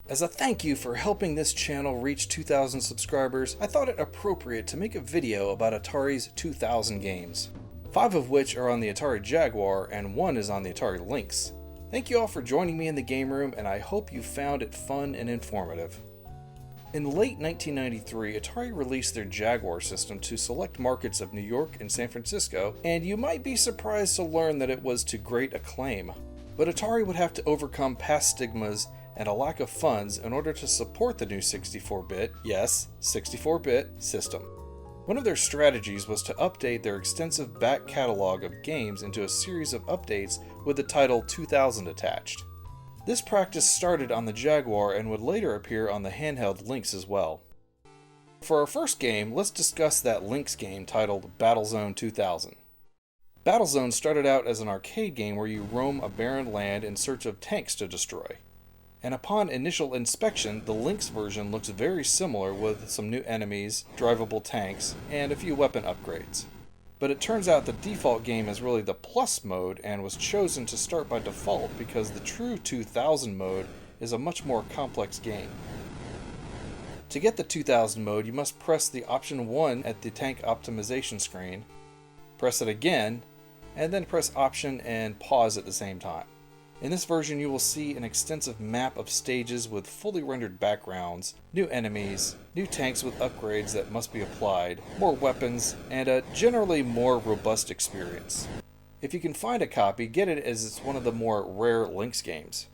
As a thank you for helping this channel reach 2,000 subscribers, I thought it appropriate to make a video about Atari's 2,000 games. 5 of which are on the Atari Jaguar and 1 is on the Atari Lynx. Thank you all for joining me in the game room, and I hope you found it fun and informative. In late 1993, Atari released their Jaguar system to select markets of New York and San Francisco, and you might be surprised to learn that it was to great acclaim. But Atari would have to overcome past stigmas and a lack of funds in order to support the new 64-bit, yes, 64-bit system. One of their strategies was to update their extensive back catalog of games into a series of updates with the title 2000 attached. This practice started on the Jaguar and would later appear on the handheld Lynx as well. For our first game, let's discuss that Lynx game titled Battlezone 2000. Battlezone started out as an arcade game where you roam a barren land in search of tanks to destroy. And upon initial inspection, the Lynx version looks very similar with some new enemies, drivable tanks, and a few weapon upgrades. But it turns out the default game is really the Plus mode and was chosen to start by default because the true 2000 mode is a much more complex game. To get the 2000 mode, you must press the option 1 at the tank optimization screen, press it again, and then press option and pause at the same time. In this version, you will see an extensive map of stages with fully rendered backgrounds, new enemies, new tanks with upgrades that must be applied, more weapons, and a generally more robust experience. If you can find a copy, get it as it's one of the more rare Lynx games.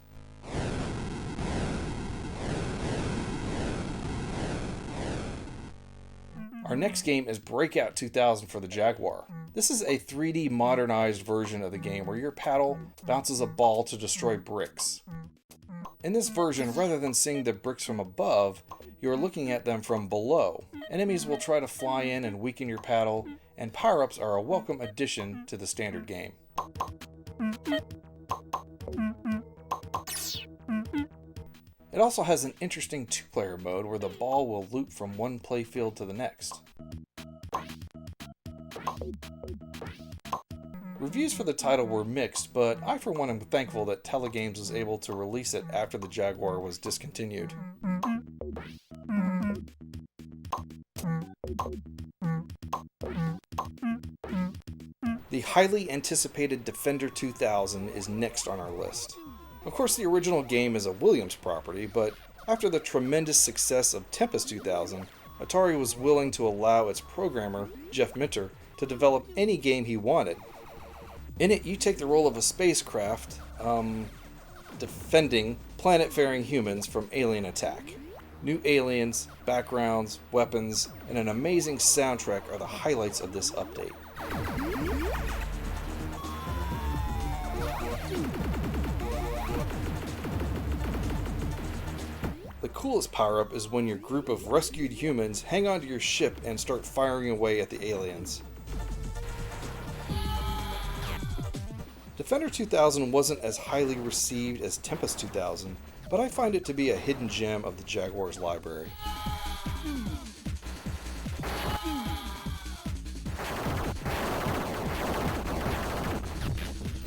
Our next game is Breakout 2000 for the Jaguar. This is a 3D modernized version of the game where your paddle bounces a ball to destroy bricks. In this version, rather than seeing the bricks from above, you are looking at them from below. Enemies will try to fly in and weaken your paddle, and power-ups are a welcome addition to the standard game. It also has an interesting 2-player mode where the ball will loop from one playfield to the next. Reviews for the title were mixed, but I for one am thankful that Telegames was able to release it after the Jaguar was discontinued. The highly anticipated Defender 2000 is next on our list. Of course, the original game is a Williams property, but after the tremendous success of Tempest 2000, Atari was willing to allow its programmer, Jeff Minter, to develop any game he wanted. In it, you take the role of a spacecraft, defending planet-faring humans from alien attack. New aliens, backgrounds, weapons, and an amazing soundtrack are the highlights of this update. The coolest power-up is when your group of rescued humans hang onto your ship and start firing away at the aliens. Defender 2000 wasn't as highly received as Tempest 2000, but I find it to be a hidden gem of the Jaguar's library.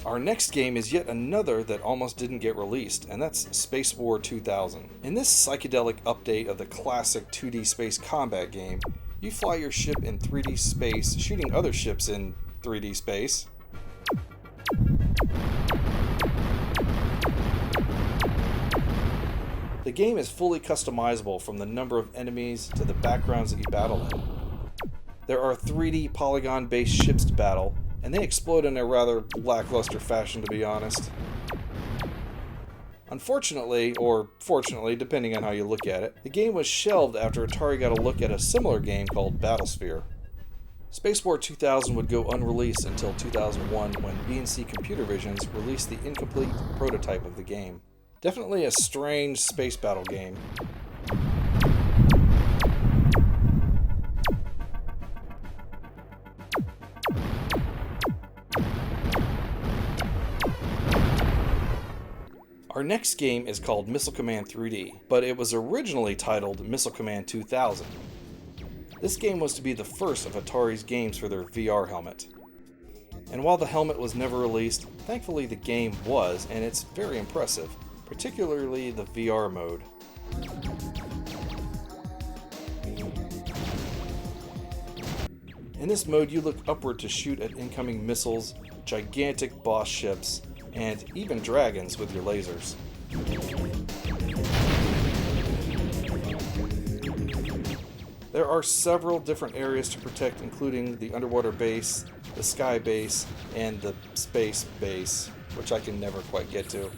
Our next game is yet another that almost didn't get released, and that's Space War 2000. In this psychedelic update of the classic 2D space combat game, you fly your ship in 3D space, shooting other ships in 3D space. The game is fully customizable from the number of enemies to the backgrounds that you battle in. There are 3D polygon-based ships to battle, and they explode in a rather lackluster fashion, to be honest. Unfortunately, or fortunately, depending on how you look at it, the game was shelved after Atari got a look at a similar game called Battlesphere. Space War 2000 would go unreleased until 2001 when B&C Computer Visions released the incomplete prototype of the game. Definitely a strange space battle game. Our next game is called Missile Command 3D, but it was originally titled Missile Command 2000. This game was to be the first of Atari's games for their VR helmet. And while the helmet was never released, thankfully the game was, and it's very impressive, particularly the VR mode. In this mode, you look upward to shoot at incoming missiles, gigantic boss ships, and even dragons with your lasers. There are several different areas to protect, including the underwater base, the sky base, and the space base, which I can never quite get to.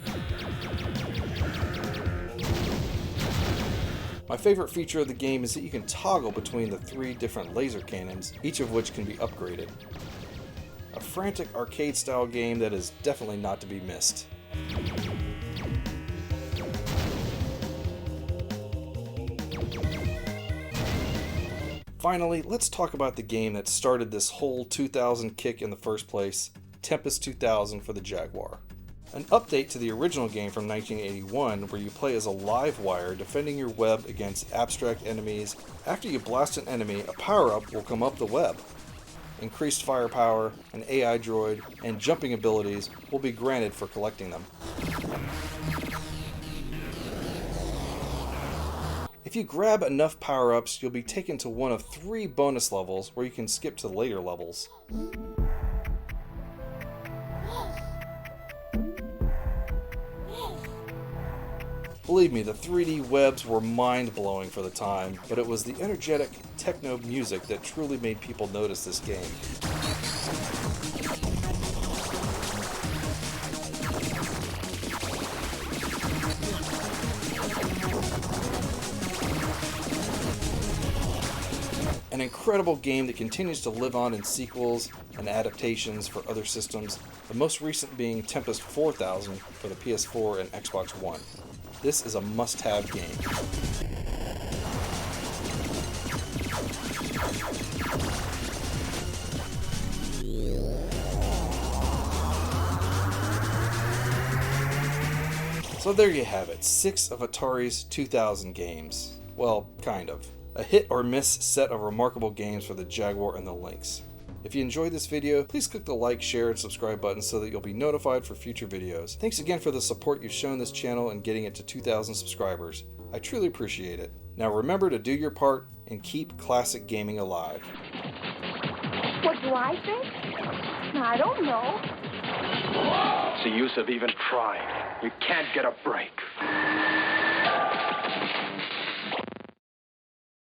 My favorite feature of the game is that you can toggle between the 3 different laser cannons, each of which can be upgraded. A frantic arcade-style game that is definitely not to be missed. Finally, let's talk about the game that started this whole 2000 kick in the first place, Tempest 2000 for the Jaguar. An update to the original game from 1981 where you play as a live wire defending your web against abstract enemies. After you blast an enemy, a power-up will come up the web. Increased firepower, an AI droid, and jumping abilities will be granted for collecting them. If you grab enough power-ups, you'll be taken to one of 3 bonus levels where you can skip to later levels. Believe me, the 3D webs were mind-blowing for the time, but it was the energetic techno music that truly made people notice this game. An incredible game that continues to live on in sequels and adaptations for other systems, the most recent being Tempest 4000 for the PS4 and Xbox One. This is a must-have game. So there you have it, 6 of Atari's 2000 games. Well, kind of. A hit or miss set of remarkable games for the Jaguar and the Lynx. If you enjoyed this video, please click the like, share, and subscribe button so that you'll be notified for future videos. Thanks again for the support you've shown this channel and getting it to 2,000 subscribers. I truly appreciate it. Now remember to do your part and keep classic gaming alive. What do I think? I don't know. What's the use of even trying? You can't get a break.